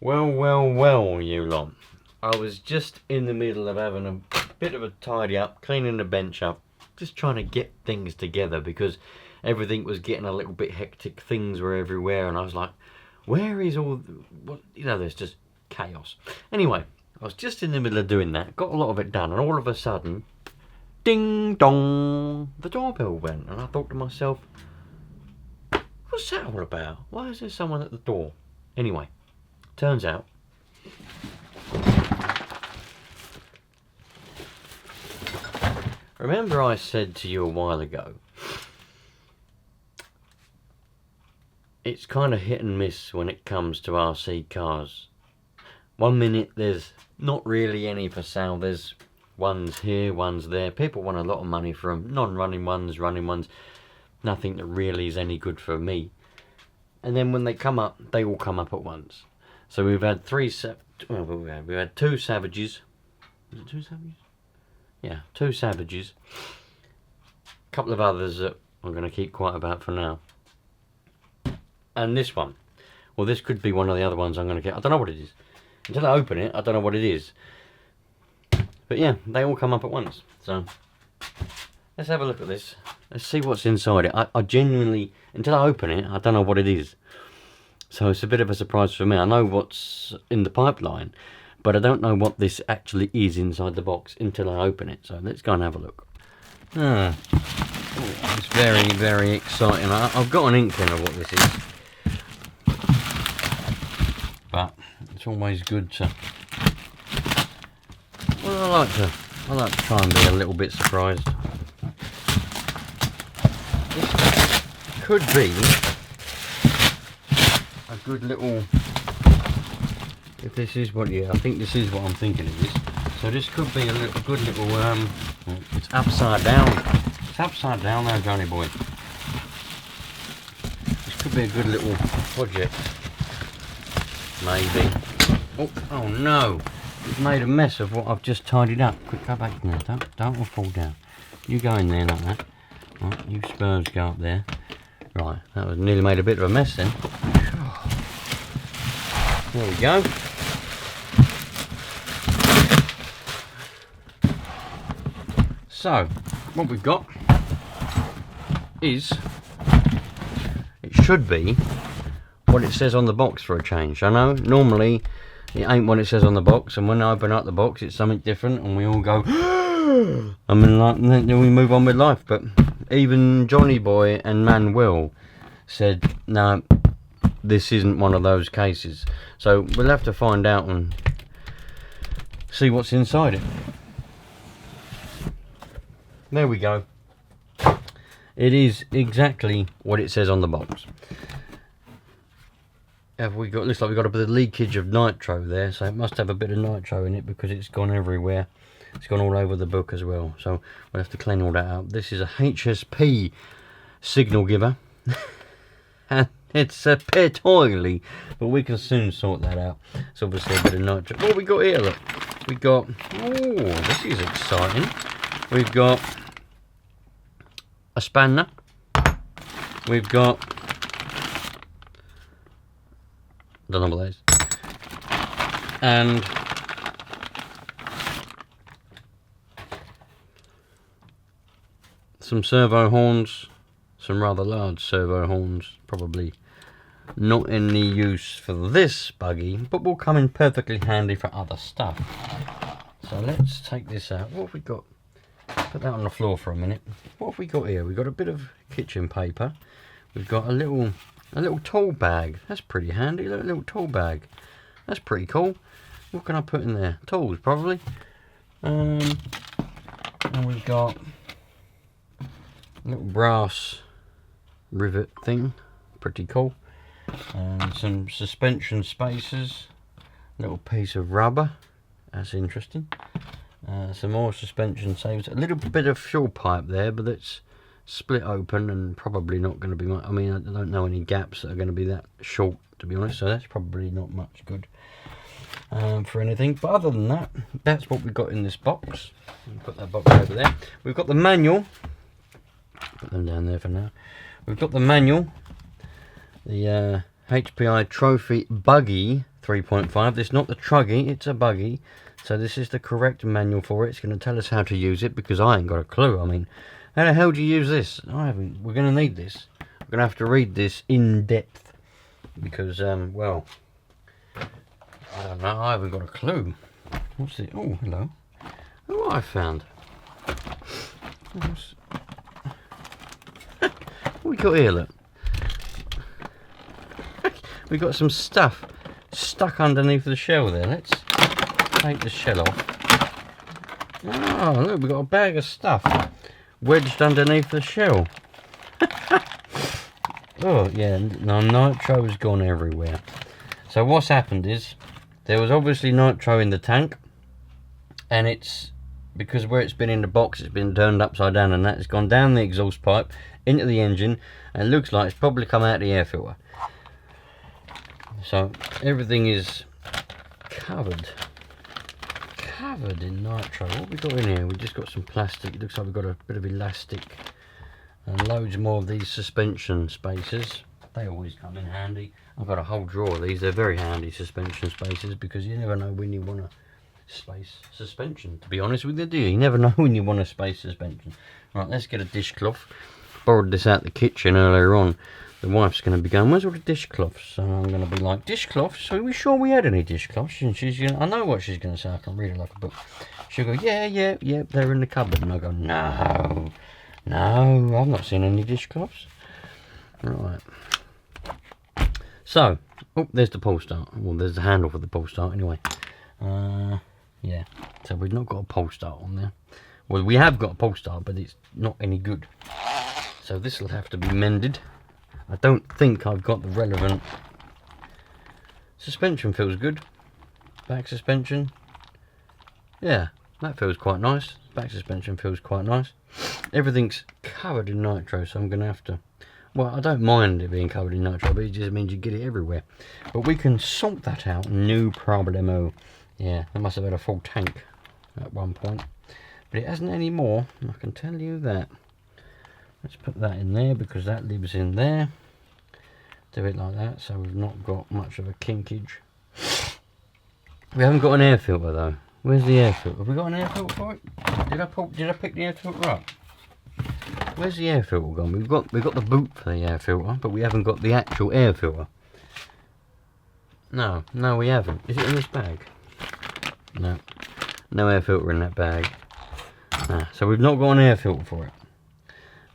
Well, you lot. I was just in the middle of having a bit of a tidy up, cleaning the bench up, just trying to get things together because everything was getting a little bit hectic. Things were everywhere, and I was like, where is all what, you know, there's just chaos. Anyway, I was just in the middle of doing that, got a lot of it done, and all of a sudden, ding dong, the doorbell went, and I thought to myself, what's that all about? Why is there someone at the door? Anyway, turns out remember I said to you a while ago, it's kind of hit and miss when it comes to RC cars. One minute there's not really any for sale, there's ones here, ones there. People want a lot of money for them, non-running ones, running ones, nothing that really is any good for me. And then when they come up, they all come up at once. So we've had we've had two Savages. Is it two Savages? Yeah, two Savages. A couple of others that I'm going to keep quiet about for now. And this one. Well, this could be one of the other ones I'm going to get. I don't know what it is. Until I open it, I don't know what it is. But yeah, they all come up at once. So, let's have a look at this. Let's see what's inside it. I genuinely, until I open it, I don't know what it is. So it's a bit of a surprise for me. I know what's in the pipeline, but I don't know what this actually is inside the box until I open it. So let's go and have a look. Oh, it's very, very exciting. I've got an inkling of what this is. But it's always good to... Well, I like to try and be a little bit surprised. This could be a good little... If this is what, yeah, I think this is what I'm thinking it is. So this could be a good little, it's upside down. It's upside down there, Johnny boy. This could be a good little project. Maybe. Oh no! It's made a mess of what I've just tidied up. Quick, go back in there. Don't all fall down. You go in there like that. Right, you Spurs go up there. Right, that was nearly made a bit of a mess then. There we go. So, what we've got is, it should be what it says on the box for a change. I know, normally it ain't what it says on the box, and when I open up the box it's something different and we all go I mean, like, then we move on with life. But even Johnny Boy and Manuel said, no, this isn't one of those cases. So we'll have to find out and see what's inside it. There we go. It is exactly what it says on the box. Have we got, looks like we've got a bit of leakage of nitro there, so it must have a bit of nitro in it because it's gone everywhere. It's gone all over the book as well, so we'll have to clean all that out. This is a HSP signal giver. And it's a bit oily, but we can soon sort that out. It's obviously a bit of nitro. What have we got here? Look, we got, oh, this is exciting. We've got a spanner. We've got, I don't know what that is. And some servo horns, some rather large servo horns, probably not any use for this buggy, but will come in perfectly handy for other stuff. So let's take this out. What have we got? Put that on the floor for a minute. What have we got here? We've got a bit of kitchen paper. We've got a little tool bag. That's pretty handy. Look, a little tool bag. That's pretty cool. What can I put in there? Tools, probably. And we've got a little brass rivet thing. Pretty cool. And some suspension spacers. A little piece of rubber. That's interesting. Some more suspension savers. A little bit of fuel pipe there, but it's split open and probably not going to be much. I mean, I don't know any gaps that are going to be that short, to be honest, so that's probably not much good for anything. But other than that, that's what we've got in this box. Put that box over there. We've got the manual. Put them down there for now. We've got the manual, the HPI Trophy Buggy 3.5. This is not the Truggy, it's a Buggy. So this is the correct manual for it. It's going to tell us how to use it, because I ain't got a clue. I mean, how the hell do you use this? I haven't. We're going to need this. We're going to have to read this in depth, because, well, I don't know. I haven't got a clue. What's it? Oh, hello. Oh, what I found. What we got here, look. We got some stuff stuck underneath the shell there. Let's take the shell off. Oh, look, we got a bag of stuff wedged underneath the shell. Oh, yeah, no, nitro's gone everywhere. So what's happened is, there was obviously nitro in the tank, and it's, because where it's been in the box, it's been turned upside down, and that has gone down the exhaust pipe, into the engine, and it looks like it's probably come out the air filter. So everything is covered in nitro. What we got in here? We just got some plastic. It looks like we've got a bit of elastic and loads more of these suspension spacers. They always come in handy. I've got a whole drawer of these. They're very handy, suspension spacers, because you never know when you want to space suspension, to be honest with you, do you? You never know when you want to space suspension. Right, let's get a dishcloth. Borrowed this out the kitchen earlier on. The wife's going to be going, where's all the dishcloths? So I'm going to be like, dishcloths? So are we sure we had any dishcloths? And she's going to, I know what she's going to say, I can read it like a book. She'll go, yeah, they're in the cupboard. And I go, no, I've not seen any dishcloths. Right. So, oh, there's the pull start. Well, there's the handle for the pull start anyway. Yeah, so we've not got a pull start on there. Well, we have got a pull start, but it's not any good. So this will have to be mended. I don't think I've got the relevant. Suspension feels good. Back suspension. Yeah, that feels quite nice. Back suspension feels quite nice. Everything's covered in nitro, so I'm going to have to... Well, I don't mind it being covered in nitro, but it just means you get it everywhere. But we can sort that out, no problemo. Yeah, I must have had a full tank at one point. But it hasn't any more, I can tell you that. Let's put that in there, because that lives in there. Do it like that, so we've not got much of a kinkage. We haven't got an air filter though. Where's the air filter? Have we got an air filter for it? Did I pick the air filter up? Where's the air filter gone? We've got the boot for the air filter, but we haven't got the actual air filter. No, we haven't. Is it in this bag? No air filter in that bag. So we've not got an air filter for it.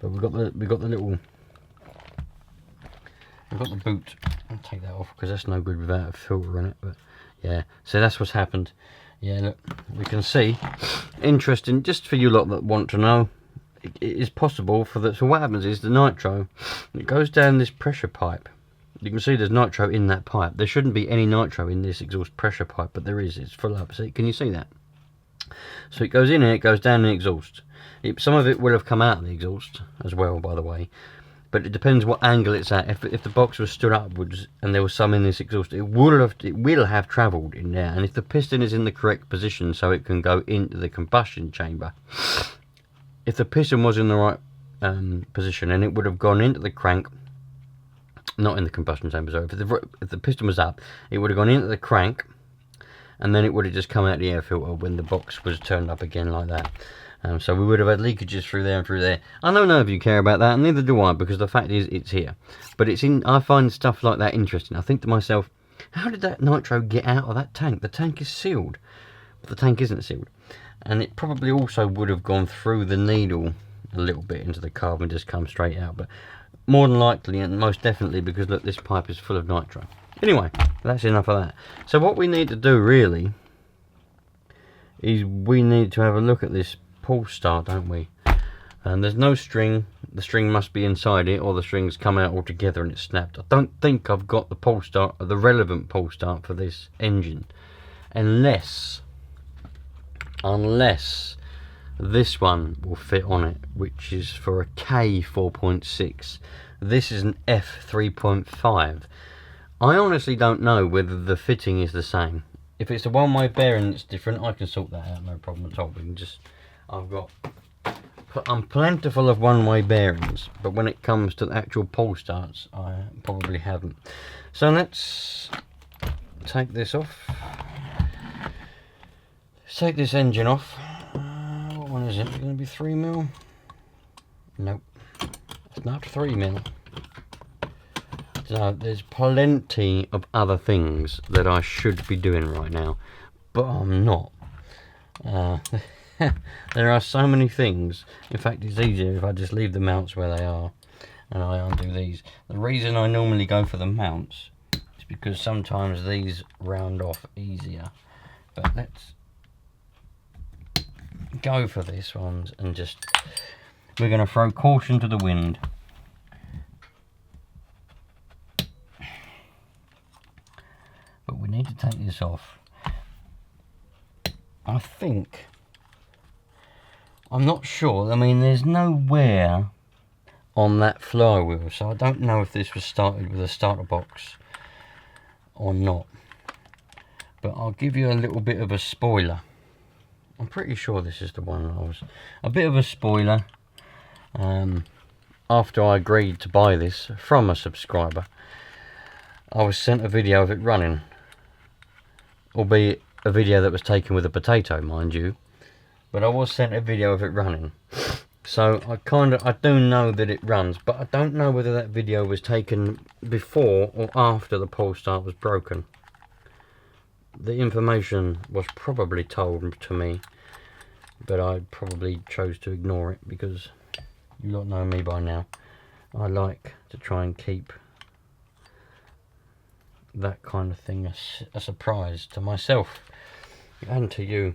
But we've got the little. We've got the boot. I'll take that off because that's no good without a filter in it. But yeah, so that's what's happened. Yeah, look, we can see. Interesting, just for you lot that want to know, it is possible for that. So what happens is the nitro, it goes down this pressure pipe. You can see there's nitro in that pipe. There shouldn't be any nitro in this exhaust pressure pipe, but there is. It's full up. See, can you see that? So it goes in here, it goes down the exhaust. Some of it will have come out of the exhaust as well, by the way. But it depends what angle it's at. If the box was stood upwards and there was some in this exhaust, it will have travelled in there. And if the piston is in the correct position, so it can go into the combustion chamber. If the piston was in the right position, and it would have gone into the crank, not in the combustion chamber. So if the piston was up, it would have gone into the crank, and then it would have just come out the air filter when the box was turned up again like that. So we would have had leakages through there and through there. I know none of you care about that, and neither do I, because the fact is it's here. But it's in. I find stuff like that interesting. I think to myself, how did that nitro get out of that tank? The tank is sealed, but the tank isn't sealed. And it probably also would have gone through the needle a little bit into the carb and just come straight out. But more than likely, and most definitely, because look, this pipe is full of nitro. Anyway, that's enough of that. So what we need to do really is we need to have a look at this pull start, don't we? And there's no string. The string must be inside it, or the string's come out altogether and it's snapped. I don't think I've got the pull start, or the relevant pull start for this engine, unless this one will fit on it, which is for a K 4.6. This is an F 3.5. I honestly don't know whether the fitting is the same. If it's a one-way bearing that's different, I can sort that out, no problem at all. We can just, I'm plentiful of one-way bearings, but when it comes to the actual pull starts, I probably haven't. So let's take this off. Let's take this engine off. What one is it? Is it going to be 3mm? Nope. It's not 3mm. So there's plenty of other things that I should be doing right now, but I'm not. There are so many things. In fact, it's easier if I just leave the mounts where they are and I undo these. The reason I normally go for the mounts is because sometimes these round off easier. But let's go for this one and just, we're going to throw caution to the wind. But we need to take this off. I think, I'm not sure, I mean there's no wear on that flywheel, so I don't know if this was started with a starter box or not. But I'll give you a little bit of a spoiler. I'm pretty sure this is the one I was, a bit of a spoiler. After I agreed to buy this from a subscriber, I was sent a video of it running. Albeit a video that was taken with a potato, mind you. But I was sent a video of it running. So I do know that it runs, but I don't know whether that video was taken before or after the pole start was broken. The information was probably told to me, but I probably chose to ignore it because you lot know me by now. I like to try and keep that kind of thing a surprise to myself and to you.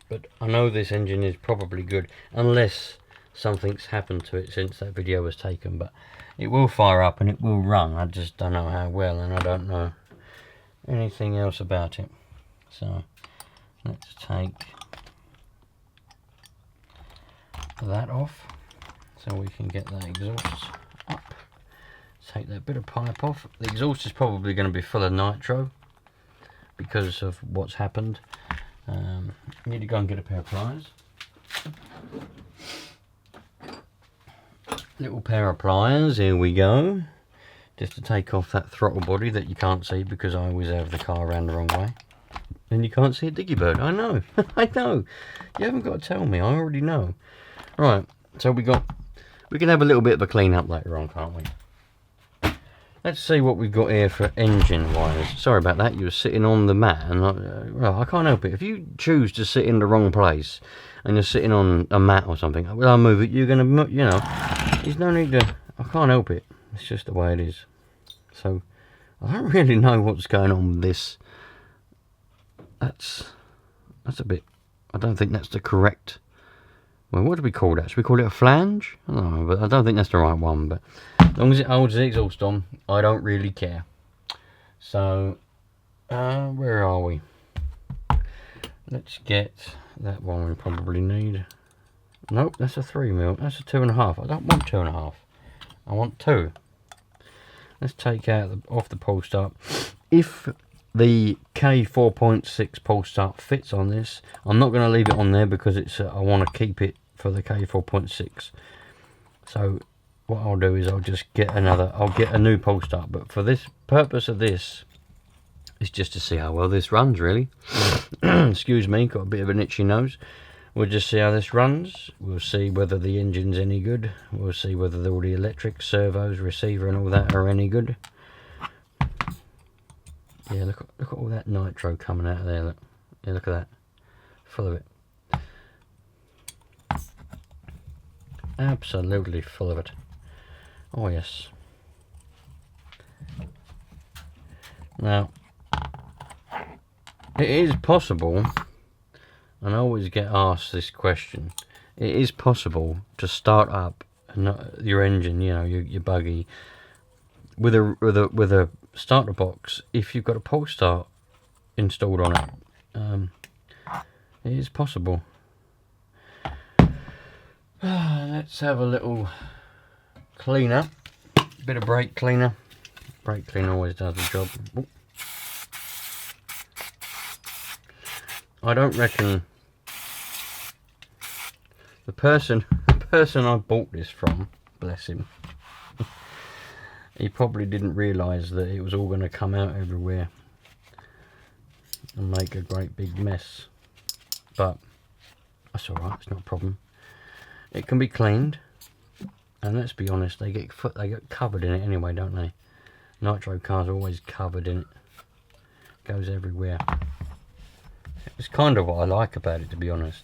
But I know this engine is probably good, unless something's happened to it since that video was taken. But it will fire up and it will run. I just don't know how well, and I don't know anything else about it. So let's take that off so we can get that exhaust up. Take that bit of pipe off. The exhaust is probably going to be full of nitro because of what's happened. Need to go and get a pair of pliers. Little pair of pliers, here we go. Just to take off that throttle body that you can't see because I always have the car around the wrong way. And you can't see a diggy bird. I know. I know. You haven't got to tell me. I already know. Right. So we can have a little bit of a clean up later on, can't we? Let's see what we've got here for engine wires. Sorry about that, you were sitting on the mat and well, I can't help it. If you choose to sit in the wrong place and you're sitting on a mat or something, well, I'll move it, you're going to, you know, there's no need to, I can't help it. It's just the way it is. So, I don't really know what's going on with this. That's a bit, I don't think that's the correct, well, what do we call that? Should we call it a flange? I don't know, but I don't think that's the right one, but as long as it holds the exhaust on, I don't really care. So, where are we? Let's get that one we probably need. Nope, that's a 3mm. That's a 2.5. I don't want 2.5. I want 2. Let's take out off the pole start. If the K4.6 pole start fits on this, I'm not going to leave it on there because it's I want to keep it for the K4.6. So what I'll do is I'll just get a new pole start, but for this purpose of this, it's just to see how well this runs, really. Excuse me, got a bit of an itchy nose. We'll just see how this runs. We'll see whether the engine's any good. We'll see whether all the electric, servos, receiver and all that are any good. Yeah, look at all that nitro coming out of there. Look, yeah, look at that, full of it. Absolutely full of it. Oh yes. Now, it is possible, and I always get asked this question, it is possible to start up your engine, you know, your buggy, with a starter box if you've got a pole start installed on it. It is possible. Let's have a little cleaner, bit of brake cleaner. Brake cleaner always does the job. Ooh. I don't reckon the person I bought this from, bless him, he probably didn't realise that it was all going to come out everywhere and make a great big mess. But that's alright, it's not a problem. It can be cleaned, and let's be honest, they get covered in it anyway, don't they? Nitro cars are always covered in it. Goes everywhere. It's kind of what I like about it, to be honest.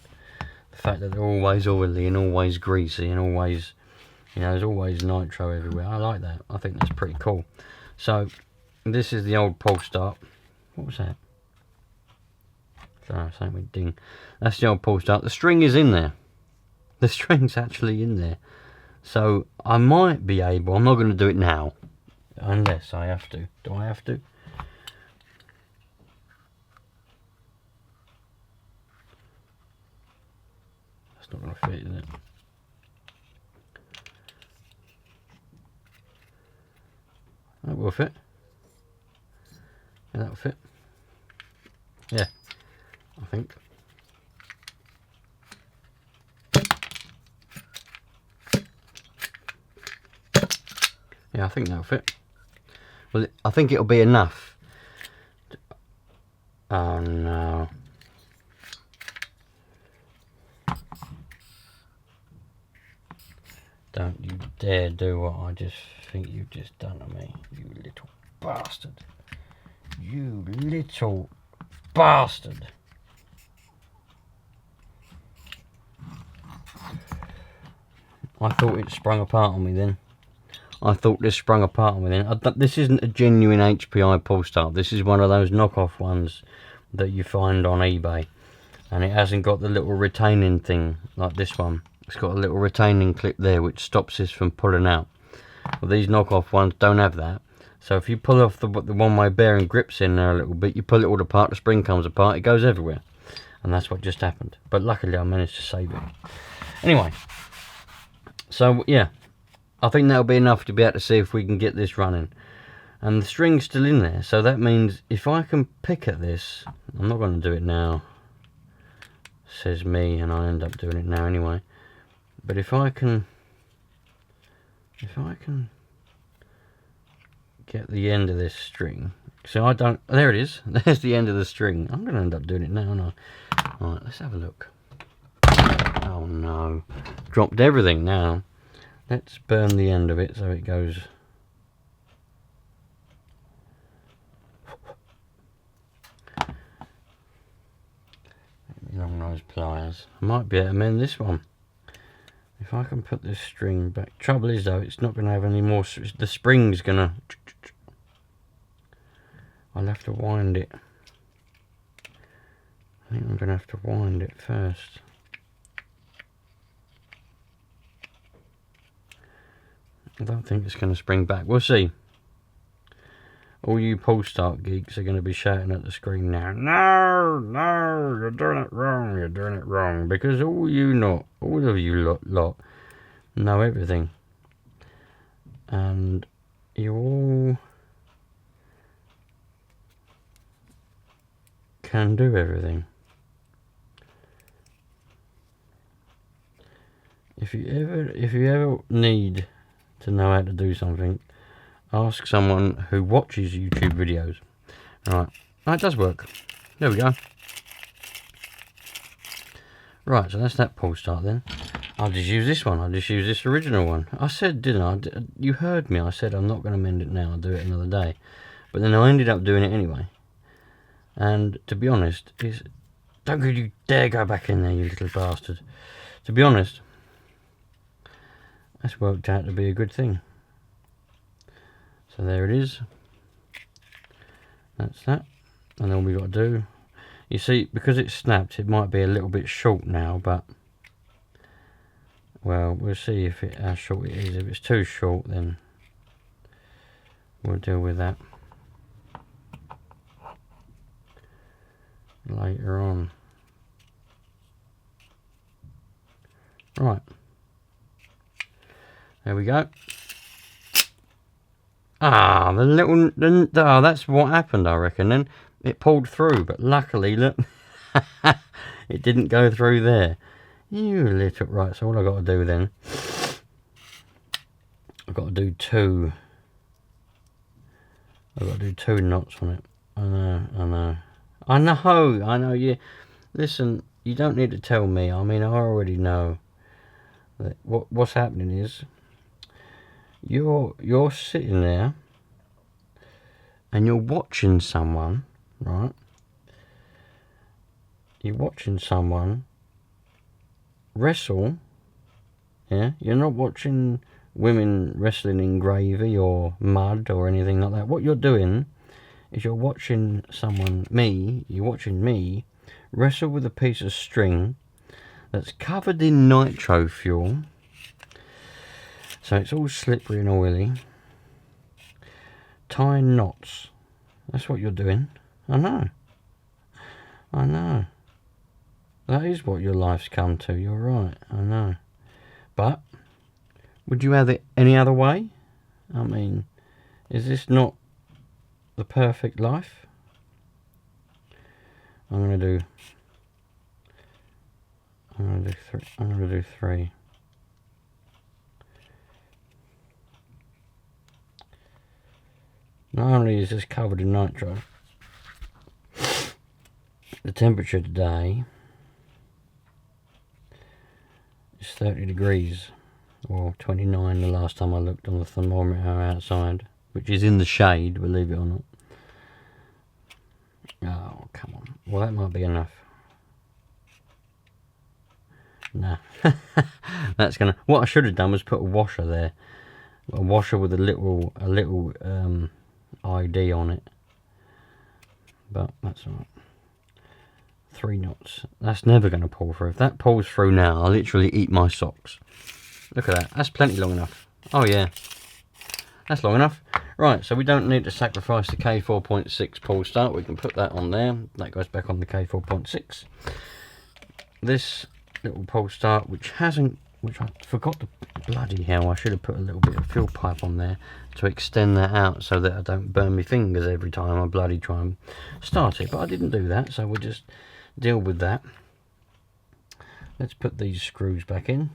The fact that they're always oily and always greasy and always, you know, there's always nitro everywhere. I like that. I think that's pretty cool. So this is the old pull start. What was that? Sorry, something went ding. That's the old pull start. The string is in there. The string's actually in there. So I might be able, I'm not going to do it now, unless I have to. Do I have to? That's not going to fit, is it? That will fit. Yeah, that'll fit. Yeah, I think. Yeah, I think that'll fit. Well, I think it'll be enough. Oh no. Don't you dare do what I just think you've just done to me, you little bastard. You little bastard. I thought it sprung apart on me then. I thought this sprung apart on me then. This isn't a genuine HPI pull start. This is one of those knockoff ones that you find on eBay. And it hasn't got the little retaining thing like this one. It's got a little retaining clip there which stops this from pulling out. Well, these knockoff ones don't have that. So if you pull off the one-way bearing grips in there a little bit, you pull it all apart, the spring comes apart, it goes everywhere. And that's what just happened. But luckily I managed to save it. Anyway, so yeah, I think that'll be enough to be able to see if we can get this running. And the string's still in there, so that means if I can pick at this, I'm not going to do it now, says me, and I end up doing it now anyway. But if I can get the end of this string, so I don't, there it is, there's the end of the string. I'm going to end up doing it now, aren't I? Alright, let's have a look. Oh no, dropped everything now. Let's burn the end of it so it goes. Long nose pliers. I might be able to mend this one. If I can put this string back. Trouble is though, it's not going to have any more. The spring's going to. I'll have to wind it. I think I'm going to have to wind it first. I don't think it's going to spring back. We'll see. All you pull start geeks are going to be shouting at the screen now. No, no, you're doing it wrong. You're doing it wrong. Because all of you lot know everything. And you all can do everything. If you ever need to know how to do something, ask someone who watches YouTube videos. Right, oh, it does work. There we go. Right, so that's that pull start then. I'll just use this one. I'll just use this original one. I said, didn't I? You heard me. I said I'm not going to mend it now. I'll do it another day. But then I ended up doing it anyway. And to be honest, don't you dare go back in there, you little bastard. To be honest, that's worked out to be a good thing. So there it is. That's that. And all we got to do, you see, because it's snapped, it might be a little bit short now, but well, we'll see how short it is. If it's too short, then we'll deal with that later on. Right. There we go. Ah, oh, that's what happened, I reckon. Then it pulled through, but luckily, look, it didn't go through there. You little, right, so all I've got to do then, I've got to do two I've got to do 2 knots on it. I know. You listen. You don't need to tell me. I mean, I already know that what's happening is you're sitting there and you're watching someone, right? You're watching someone wrestle. Yeah, you're not watching women wrestling in gravy or mud or anything like that. What you're doing is you're watching you're watching me wrestle with a piece of string that's covered in nitro fuel, so it's all slippery and oily, tying knots. That's what you're doing. I know. That is what your life's come to. You're right. I know. But would you have it any other way? I mean, is this not the perfect life? I'm gonna do 3. Not only is this covered in nitro, the temperature today is 30 degrees, or 29 the last time I looked on the thermometer outside, which is in the shade, believe it or not. Oh, come on. Well, that might be enough. Nah. That's gonna... What I should have done was put a washer there. A washer with a little ID on it. But that's alright. 3 knots. That's never going to pull through. If that pulls through now, I'll literally eat my socks. Look at that. That's plenty long enough. Oh, yeah. That's long enough. Right, so we don't need to sacrifice the K4.6 pull start. We can put that on there. That goes back on the K4.6. This little pull start, which I forgot to bloody hell. I should have put a little bit of fuel pipe on there to extend that out so that I don't burn my fingers every time I bloody try and start it. But I didn't do that, so we'll just deal with that. Let's put these screws back in.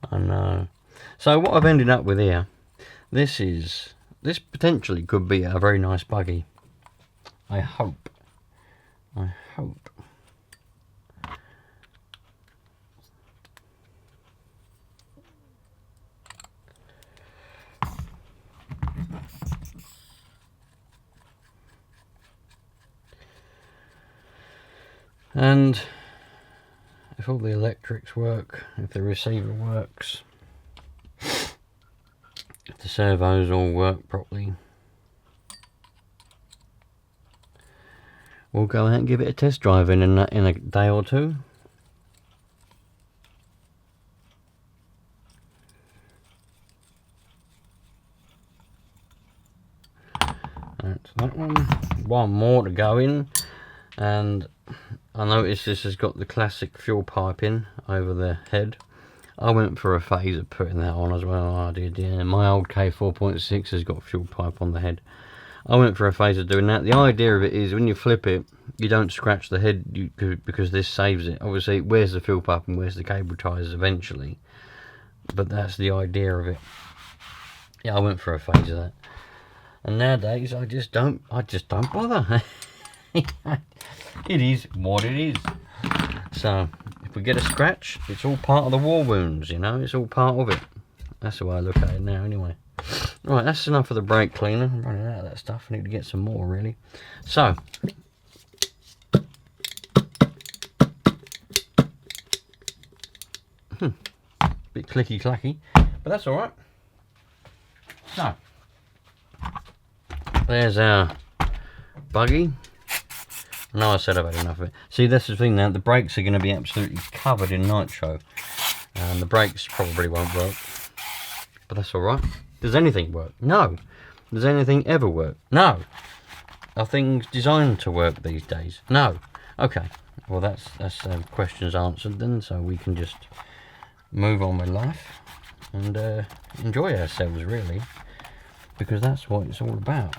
I know. So what I've ended up with here, this potentially could be a very nice buggy. I hope. And if all the electrics work, if the receiver works, if the servos all work properly, we'll go out and give it a test drive in a day or 2. That's that one. One more to go in, and I noticed this has got the classic fuel piping over the head. I went for a phase of putting that on as well. I did, yeah. My old K4.6 has got fuel pipe on the head. I went for a phase of doing that. The idea of it is when you flip it, you don't scratch the head because this saves it. Obviously, it wears the fuel pipe and wears the cable ties eventually, but that's the idea of it. Yeah, I went for a phase of that. And nowadays, I just don't bother. It is what it is. So if we get a scratch, it's all part of the war wounds, you know. It's all part of it. That's the way I look at it now, anyway. Right, that's enough of the brake cleaner. I'm running out of that stuff. I need to get some more, really. So bit clicky clacky, but that's all right. So there's our buggy. I know I said I've had enough of it. See, that's the thing now. The brakes are going to be absolutely covered in nitro, and the brakes probably won't work. But that's all right. Does anything work? No. Does anything ever work? No. Are things designed to work these days? No. Okay. Well, that's questions answered then, so we can just move on with life and enjoy ourselves, really, because that's what it's all about.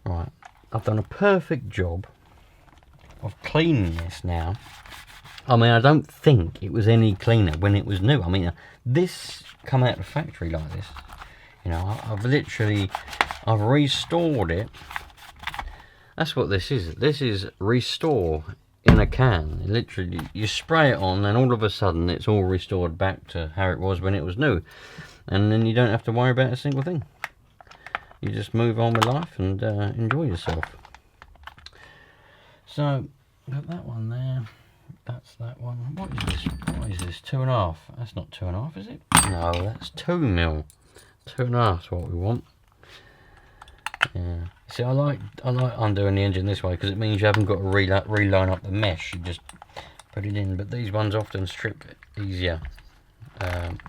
Right. I've done a perfect job of cleaning this now I mean, I don't think it was any cleaner when it was new. I mean, this come out of the factory like this. You know, I've restored it. That's what this is. This is restore in a can. Literally, you spray it on and all of a sudden it's all restored back to how it was when it was new. And then you don't have to worry about a single thing. You just move on with life and enjoy yourself. So, got that one there. That's that one. What is this? What is this? 2.5. That's not 2.5, is it? No, that's 2 mil. 2.5 is what we want. Yeah. See, I like undoing the engine this way because it means you haven't got to reline up the mesh. You just put it in. But these ones often strip easier.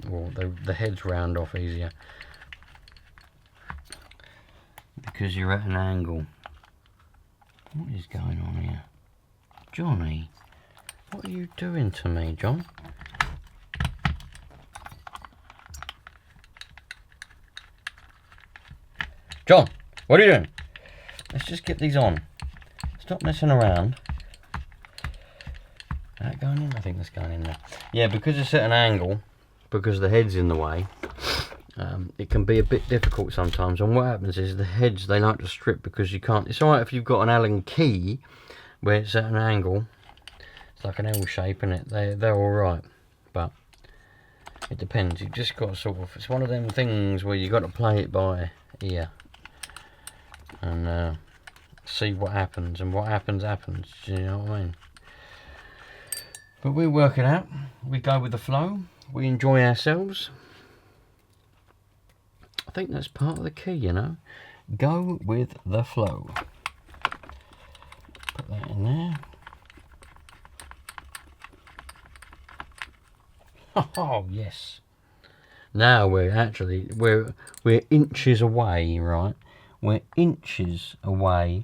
Well, the heads round off easier because you're at an angle. What is going on here, Johnny? What are you doing to me, John? John, what are you doing? Let's just get these on. Stop messing around. Is that going in? I think that's going in there. Yeah, because it's at an angle, because the head's in the way, it can be a bit difficult sometimes. And what happens is the heads, they like to strip because you can't. It's alright if you've got an Allen key where it's at an angle. It's like an L shape, isn't it? They're alright, but it depends. You've just got to sort of. It's one of them things where you got to play it by ear and see what happens. And what happens. Do you know what I mean? But we work it out. We go with the flow. We enjoy ourselves. I think that's part of the key, you know. Go with the flow. Put that in there. Oh yes. Now we're inches away, right? We're inches away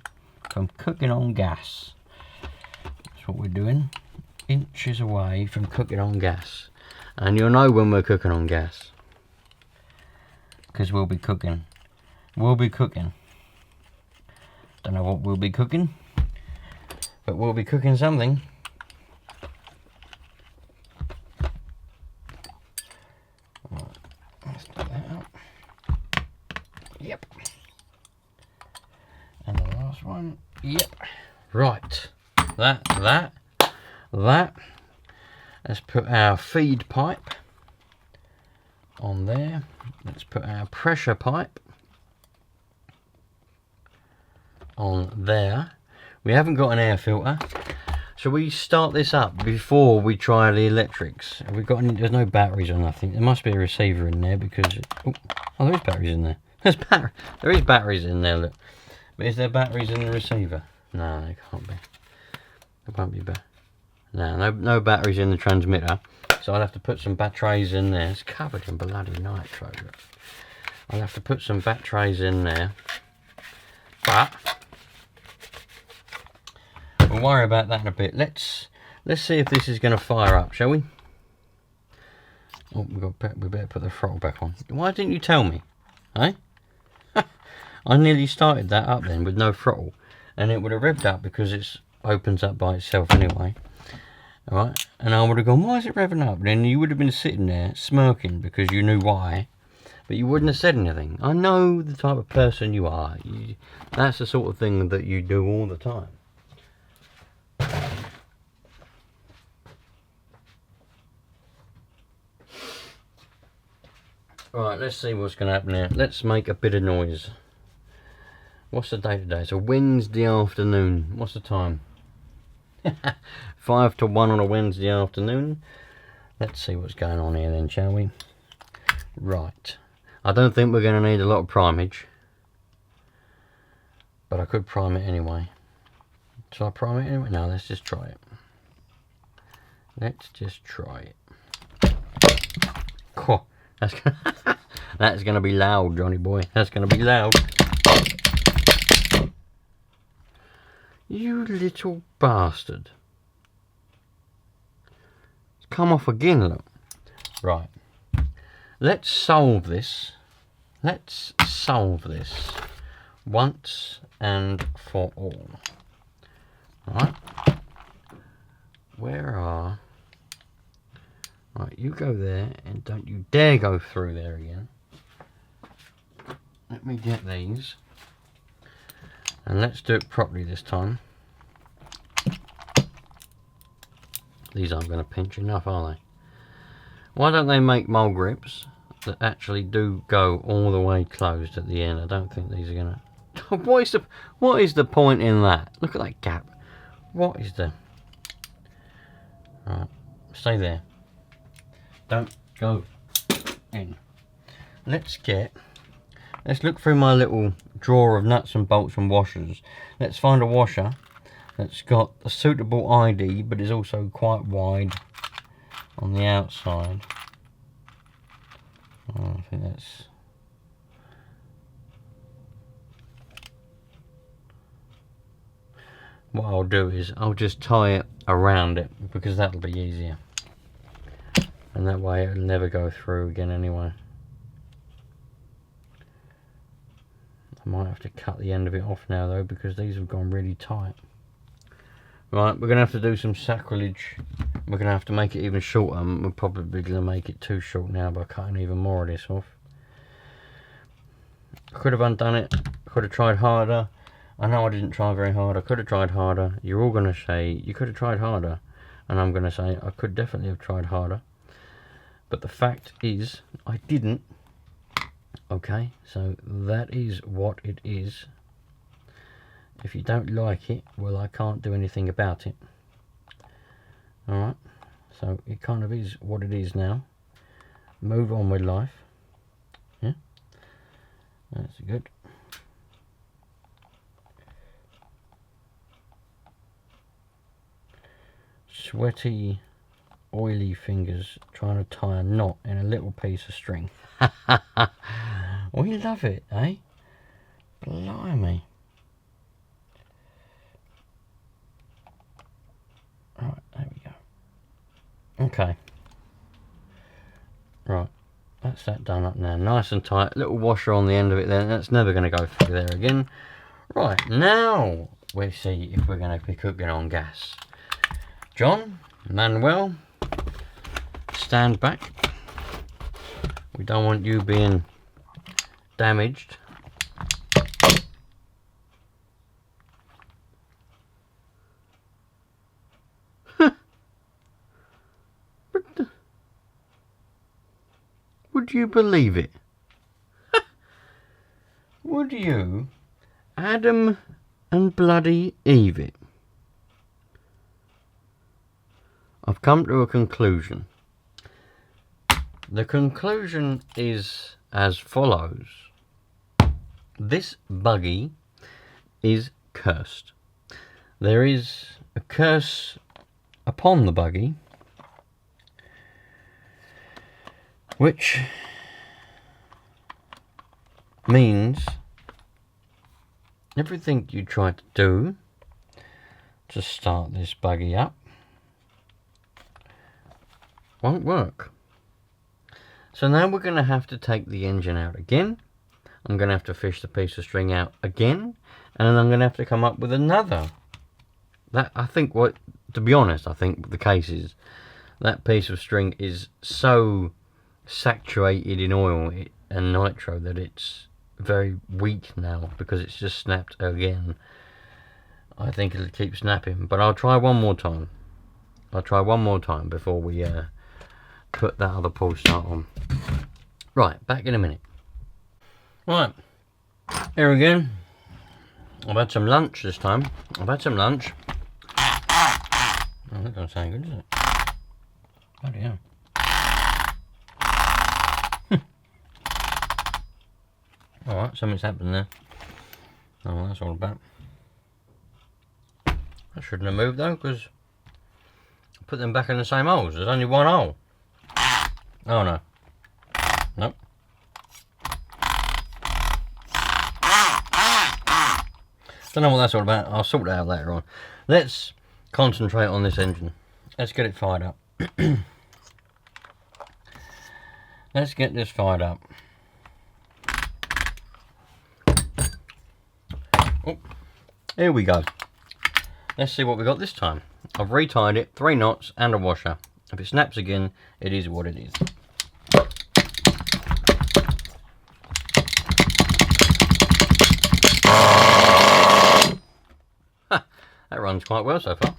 from cooking on gas. That's what we're doing. Inches away from cooking on gas. And you'll know when we're cooking on gas. Because we'll be cooking. Don't know what we'll be cooking. But we'll be cooking something. Right, let's do that out. Yep. And the last one. Yep. Right. That. Let's put our feed pipe on there. Let's put our pressure pipe on there. We haven't got an air filter. Shall we start this up before we try the electrics? Have we got any? There's no batteries or nothing. There must be a receiver in there because... Oh, there is batteries in there. There is batteries in there, look. But is there batteries in the receiver? No, there can't be. There won't be batteries. No batteries in the transmitter, so I'll have to put some batteries in there. It's covered in bloody nitro. Look. I'll have to put some batteries in there, but we'll worry about that in a bit. Let's see if this is going to fire up, shall we? Oh, we better put the throttle back on. Why didn't you tell me? Eh? I nearly started that up then with no throttle, and it would have revved up because it opens up by itself anyway. Alright, and I would have gone, why is it revving up? And then you would have been sitting there smirking because you knew why, but you wouldn't have said anything. I know the type of person you are. That's the sort of thing that you do all the time. Alright, let's see what's going to happen here. Let's make a bit of noise. What's the day today? It's a Wednesday afternoon. What's the time? 5 to 1 on a Wednesday afternoon. Let's see what's going on here then, shall we? Right. I don't think we're going to need a lot of primage, but I could prime it anyway. Shall I prime it anyway? No, let's just try it. Let's just try it. Oh, that's going to be loud, Johnny boy. That's going to be loud. You little bastard. It's come off again, look. Right. Let's solve this. Let's solve this once and for all. Right. Where are Right, you go there and don't you dare go through there again. Let me get these. And let's do it properly this time. These aren't going to pinch enough, are they? Why don't they make mole grips that actually do go all the way closed at the end? I don't think these are going to... What is the point in that? Look at that gap. What is the... Right, stay there. Don't go in. Let's look through my little drawer of nuts and bolts and washers. Let's find a washer that's got a suitable ID but is also quite wide on the outside. Oh, I think that's... What I'll do is I'll just tie it around it because that'll be easier. And that way it'll never go through again anyway. I might have to cut the end of it off now though because these have gone really tight. Right, we're going to have to do some sacrilege. We're going to have to make it even shorter. We're probably going to make it too short now by cutting even more of this off. I could have undone it. I could have tried harder. I know I didn't try very hard. I could have tried harder. You're all going to say, you could have tried harder. And I'm going to say, I could definitely have tried harder. But the fact is, I didn't. Okay, so that is what it is. If you don't like it, well, I can't do anything about it. Alright, so it kind of is what it is now. Move on with life. Yeah, that's good. Sweaty, oily fingers trying to tie a knot in a little piece of string. We love it, eh? Blimey. Right, there we go. Okay. Right, that's that done up now. Nice and tight. Little washer on the end of it there. That's never going to go through there again. Right, now we'll see if we're going to be cooking on gas. John, Manuel, stand back. We don't want you being damaged. Would you believe it? Would you Adam and bloody Eve it? I've come to a conclusion. The conclusion is as follows. This buggy is cursed. There is a curse upon the buggy, which means everything you try to do to start this buggy up won't work. So now we're going to have to take the engine out again. I'm going to have to fish the piece of string out again, and then I'm going to have to come up with another. That, I think, what, to be honest, I think the case is that piece of string is so saturated in oil and nitro that it's very weak now because it's just snapped again. I think it'll keep snapping, but I'll try one more time. I'll try one more time before we put that other pull start on. Right, back in a minute. Right, here again. I've had some lunch this time. I've had some lunch. Oh, that doesn't sound good, does it? Bloody hell. Alright, something's happened there. Oh, well, that's all about. I shouldn't have moved though, because I put them back in the same holes. There's only one hole. Oh no. Nope. Don't know what that's all about. I'll sort that out later on. Let's concentrate on this engine. Let's get it fired up. Let's get this fired up. Oh, here we go. Let's see what we got this time. I've retied it, 3 knots and a washer. If it snaps again, it is what it is. That runs quite well so far.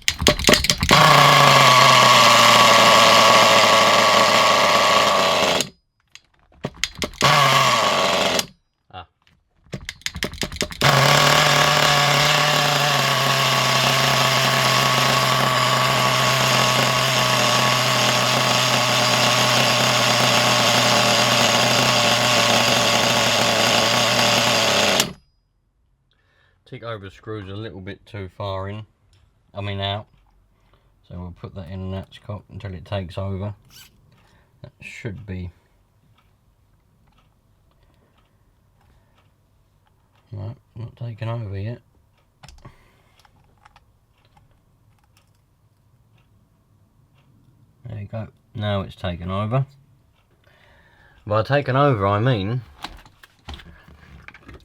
Tick over screws a little bit too far in, out, so we'll put that in an Atchcock until it takes over. That should be right, not taken over yet. There you go, now it's taken over. By taken over I mean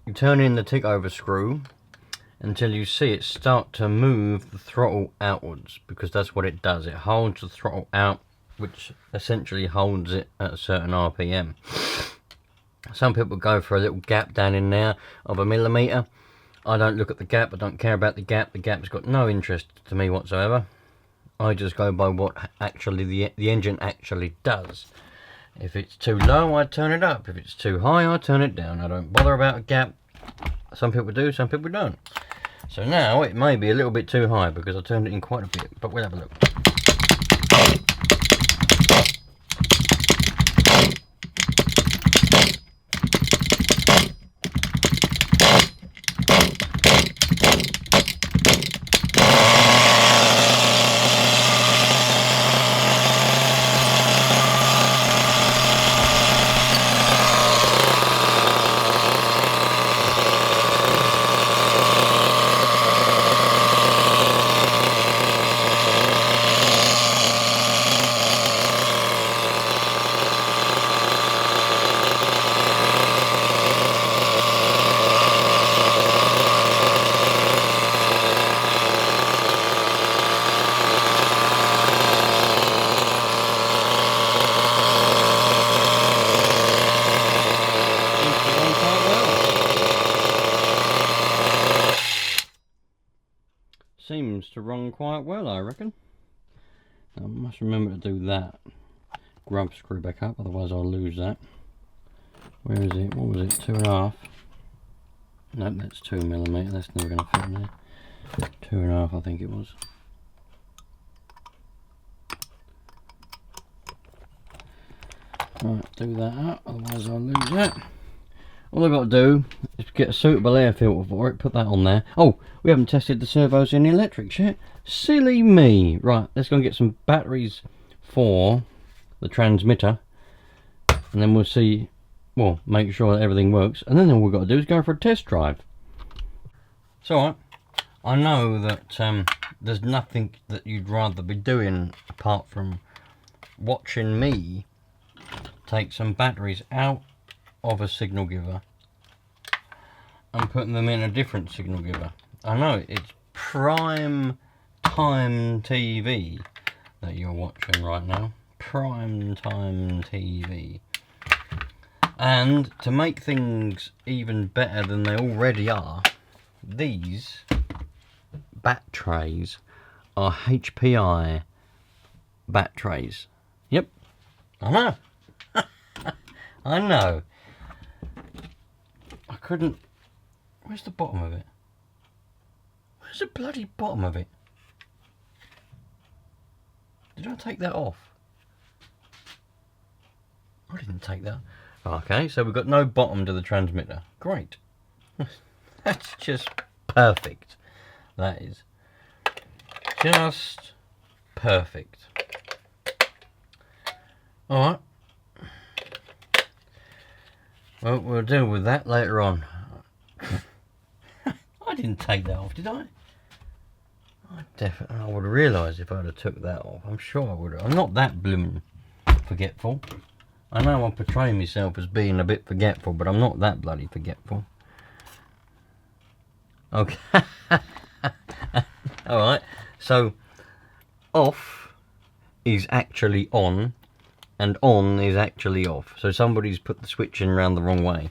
you turn in the tick over screw until you see it start to move the throttle outwards, because that's what it does. It holds the throttle out, which essentially holds it at a certain RPM. Some people go for a little gap down in there of 1 millimeter. I don't look at the gap, I don't care about the gap. The gap's got no interest to me whatsoever. I just go by what actually the engine actually does. If it's too low, I turn it up. If it's too high, I turn it down. I don't bother about a gap. Some people do, some people don't. So now it may be a little bit too high because I turned it in quite a bit, but we'll have a look. Seems to run quite well, I reckon. I must remember to do that. Grub screw back up, otherwise I'll lose that. Where is it? What was it? 2.5? Nope, that's 2 millimeter. That's never going to fit in there. 2.5, I think it was. Right, do that up, otherwise I'll lose that. All I've got to do is get a suitable air filter for it, put that on there. Oh, we haven't tested the servos in the electrics yet. Silly me. Right, let's go and get some batteries for the transmitter. And then we'll see, well, make sure that everything works. And then all we've got to do is go for a test drive. It's alright. I know that there's nothing that you'd rather be doing apart from watching me take some batteries out of a signal giver and putting them in a different signal giver. I know it's prime time TV that you're watching right now. Prime time TV. And to make things even better than they already are, these bat trays are HPI bat trays. Yep, I know. I know. I couldn't. Where's the bottom of it? Where's the bloody bottom of it? Did I take that off? I didn't take that. Okay, so we've got no bottom to the transmitter. Great. That's just perfect. That is just perfect. Alright. Well, we'll deal with that later on. I didn't take that off, did I? I would have realised if I'd have took that off. I'm sure I would have. I'm not that blooming forgetful. I know I portray myself as being a bit forgetful, but I'm not that bloody forgetful. Okay. Alright, so off is actually on and on is actually off. So somebody's put the switch in around the wrong way.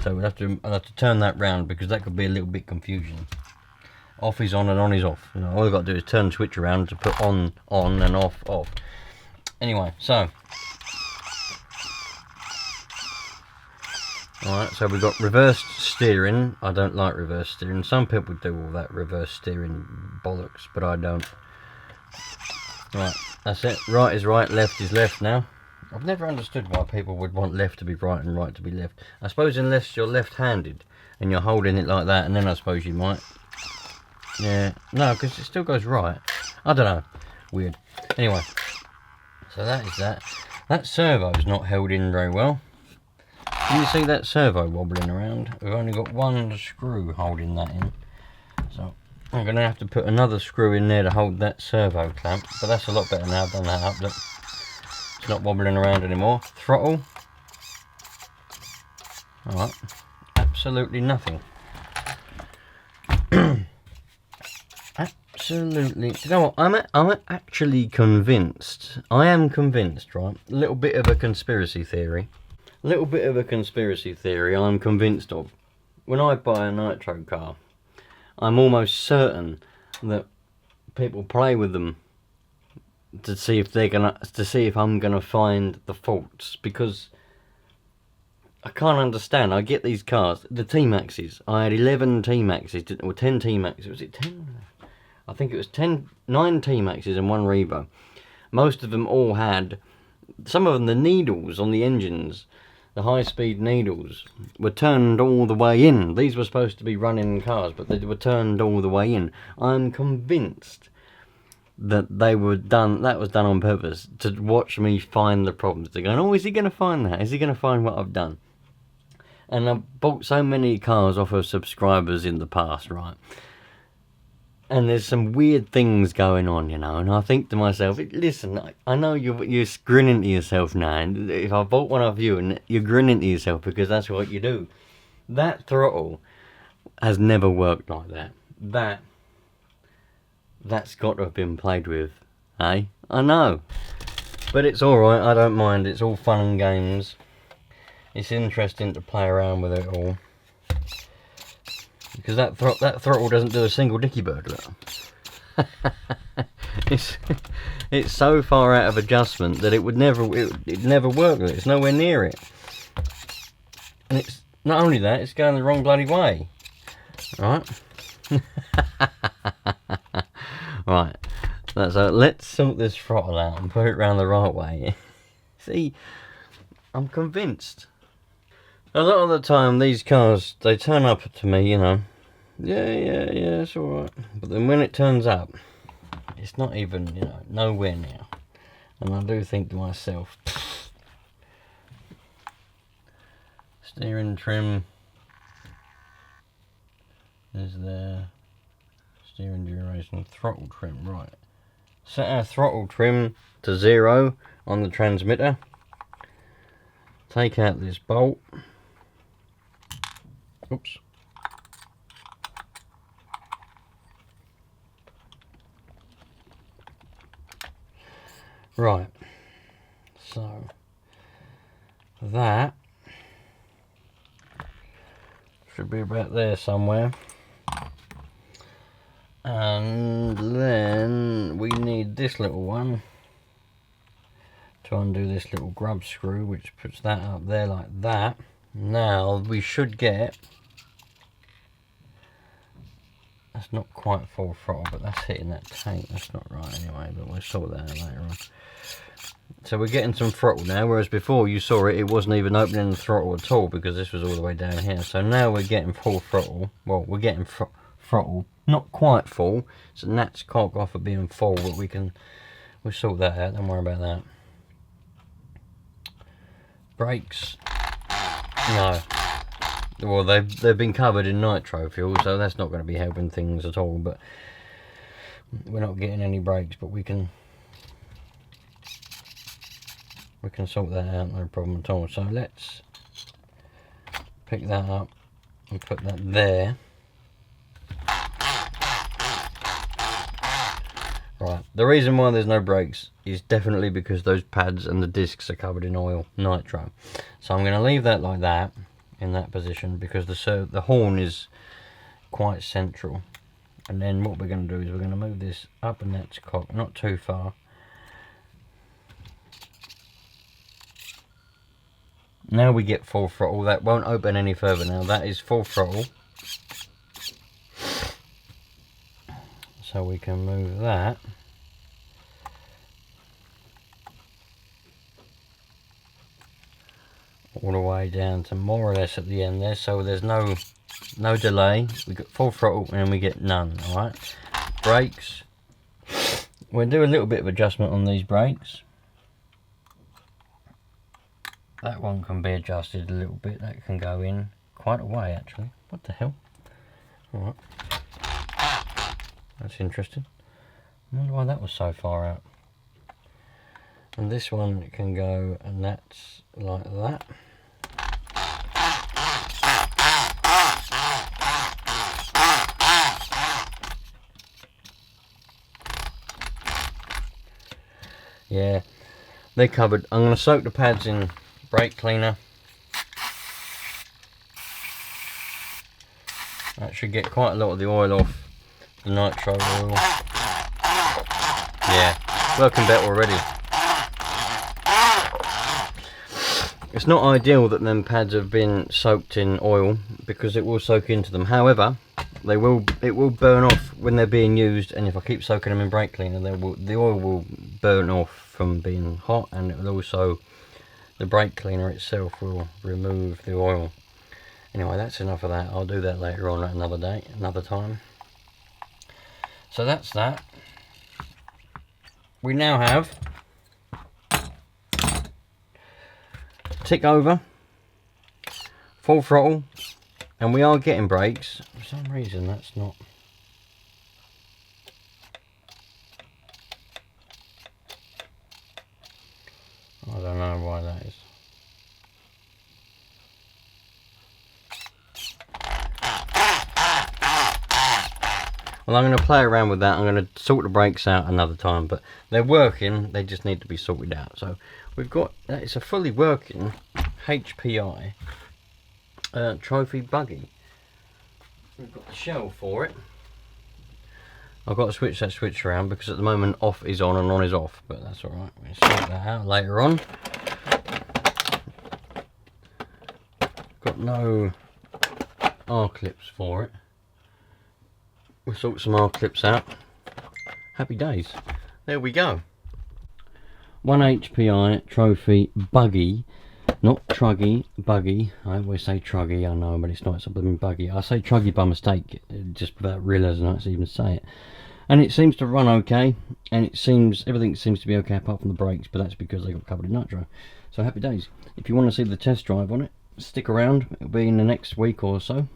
So I'll have to turn that round, because that could be a little bit confusing. Off is on and on is off. You know, all I've got to do is turn the switch around to put on and off. Anyway, so alright, so we've got reversed steering. I don't like reverse steering. Some people do all that reverse steering bollocks, but I don't. Right, that's it. Right is right, left is left now. I've never understood why people would want left to be right and right to be left. I suppose unless you're left-handed and you're holding it like that, and then I suppose you might. Yeah, no, because it still goes right. I don't know. Weird. Anyway, so that is that. That servo's not held in very well. Can you see that servo wobbling around? We've only got one screw holding that in. So I'm going to have to put another screw in there to hold that servo clamp. But that's a lot better now. I've done that up. Look. It's not wobbling around anymore. Throttle. Alright. Absolutely nothing. Absolutely. You know what? I'm actually convinced. I am convinced, right? A little bit of a conspiracy theory. I'm convinced of. When I buy a nitro car, I'm almost certain that people play with them to see if I'm gonna find the faults, because I can't understand. I get these cars, the T-Maxes. I had 11 T-Maxes, or 10 T-Maxes. Was it 10? I think it was 9 T-Maxes and 1 Revo. Most of them all had, some of them, the needles on the engines, the high-speed needles, were turned all the way in. These were supposed to be running cars, but they were turned all the way in. I'm convinced that they were done. That was done on purpose to watch me find the problems. They're going, oh, is he going to find that? Is he going to find what I've done? And I've bought so many cars off of subscribers in the past, right? And there's some weird things going on, you know. And I think to myself, listen, I know you're grinning to yourself now. And if I bought one off you, and you're grinning to yourself because that's what you do. That throttle has never worked like that. That's got to have been played with, eh? I know. But it's alright, I don't mind. It's all fun and games. It's interesting to play around with it all. Because that throttle doesn't do a single dicky bird, look. It's so far out of adjustment that it would never work. It's nowhere near it. And it's not only that, it's going the wrong bloody way. Right? Right, so let's sort this throttle out and put it round the right way. See, I'm convinced. A lot of the time these cars, they turn up to me, you know, yeah, it's alright. But then when it turns up, it's not even, you know, nowhere near. And I do think to myself, steering trim is there. Steering duration, throttle trim, right. Set our throttle trim to 0 on the transmitter. Take out this bolt. Oops. Right. So that should be about there somewhere. And then we need this little one to undo this little grub screw, which puts that up there like that. Now we should get, that's not quite full throttle, but that's hitting that tank. That's not right anyway, but we'll sort that out later on. So we're getting some throttle now, whereas before you saw it wasn't even opening the throttle at all, because this was all the way down here. So now we're getting full throttle. Well, we're getting throttle, not quite full. So that's cock off of being full, but we'll sort that out. Don't worry about that. Brakes, no. Well, they've been covered in nitro fuel, so that's not going to be helping things at all. But we're not getting any brakes, but we can sort that out, no problem at all. So let's pick that up and put that there. Right, The reason why there's no brakes is definitely because those pads and the discs are covered in oil nitro. So I'm going to leave that like that, in that position, because the horn is quite central. And then what we're going to do is we're going to move this up and that's cock, not too far. Now we get full throttle. That won't open any further now. That is full throttle. So we can move that. All the way down to more or less at the end there. So there's no delay. We got full throttle and we get none. Alright. Brakes. We'll do a little bit of adjustment on these brakes. That one can be adjusted a little bit. That can go in quite a way actually. What the hell? Alright. That's interesting. I wonder why that was so far out. And this one can go, and that's like that. Yeah, they're covered. I'm going to soak the pads in brake cleaner. That should get quite a lot of the oil off the nitro oil. Yeah, working better already. It's not ideal that them pads have been soaked in oil because it will soak into them. However, it will burn off when they're being used, and if I keep soaking them in brake cleaner, the oil will burn off from being hot, and it will also, the brake cleaner itself will remove the oil. Anyway, that's enough of that. I'll do that later on at another day, another time. So that's that. We now have tick over, full throttle, and we are getting brakes. For some reason that's not. I don't know why that is. Well, I'm going to play around with that. I'm going to sort the brakes out another time, but they're working. They just need to be sorted out. So we've got, it's a fully working HPI trophy buggy. We've got the shell for it. I've got to switch that switch around because at the moment off is on and on is off, but that's alright. We'll sort that out later on. Got no R-clips for it. We'll sort some R-clips out. Happy days. There we go. One HPI trophy buggy. Not truggy, buggy. I always say truggy, I know, but it's not. It's a blooming buggy. I say truggy by mistake, just without realising I actually even say it. And it seems to run okay, and everything seems to be okay apart from the brakes, but that's because they got covered in nitro. So happy days. If you want to see the test drive on it, stick around. It'll be in the next week or so.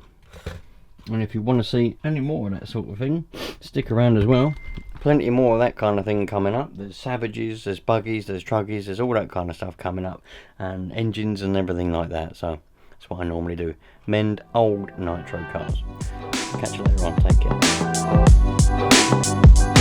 And if you want to see any more of that sort of thing, stick around as well. Plenty more of that kind of thing coming up. There's Savages, there's Buggies, there's Truggies, there's all that kind of stuff coming up. And engines and everything like that. So that's what I normally do. Mend old nitro cars. Catch you later on. Take care.